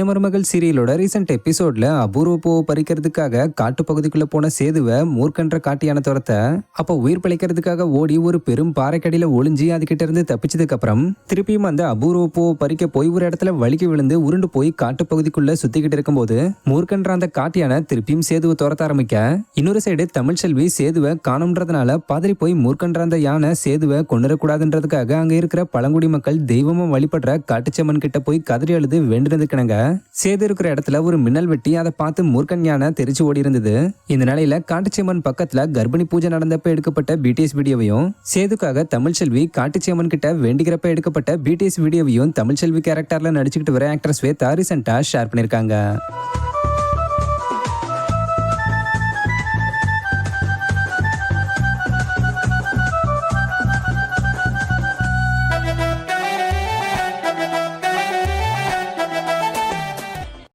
சின்ன மருமகள் சீரியலோட ரீசெண்ட் எபிசோட்ல அபூர்வ பூவை பறிக்கிறதுக்காக காட்டு பகுதிக்குள்ள போன சேதுவை மூர்க்கன்ற காட்டியான துரத்த அப்ப உயிர் பிழைக்கிறதுக்காக ஓடி ஒரு பெரும் பாறைக்கடியில ஒளிஞ்சி அதுகிட்ட இருந்து தப்பிச்சதுக்கு அப்புறம் திருப்பியும் அந்த அபூர்வ பூவை பறிக்க போய் ஒரு இடத்துல வலிக்கு விழுந்து உருண்டு போய் காட்டு பகுதிக்குள்ள சுத்திக்கிட்டு இருக்கும்போது மூர்க்கன்ற அந்த காட்டியான திருப்பியும் சேதுவை துரத்த ஆரம்பிக்க இன்னொரு சைடு தமிழ்செல்வி சேதுவை காணும்ன்றதுனால பதறி போய் மூர்க்கன்ற அந்த யானை சேதுவை கொண்டுடக்கூடாதுன்றதுக்காக அங்க இருக்கிற பழங்குடி மக்கள் தெய்வமா வழிபடுற காட்டுச்சம்மன் கிட்ட போய் கதறி அழுது வேண்டினதுக்கிணங்க சேது இருக்கிற இடத்துல ஒரு மின்னல் வெட்டி அதை பார்த்து மூர்க்கன் யானை தெரிச்சு ஓடி இருந்தது. இந்த நிலையில காட்டுச்சம்மன் பக்கத்துல கர்ப்பிணி பூஜை நடந்தப்ப எடுக்கப்பட்ட பிடிஎஸ் வீடியோவையும் சேதுக்காக தமிழ்செல்வி காட்டுச்சம்மன் கிட்ட வேண்டிக்கிறப்ப எடுக்கப்பட்ட பிடிஎஸ் வீடியோவையும் தமிழ்செல்வி கேரக்டர்ல நடிச்சுக்கிட்டு வர ஆக்டர் ஸ்வேதா ரீசெண்டா ஷேர் பண்ணிருக்காங்க.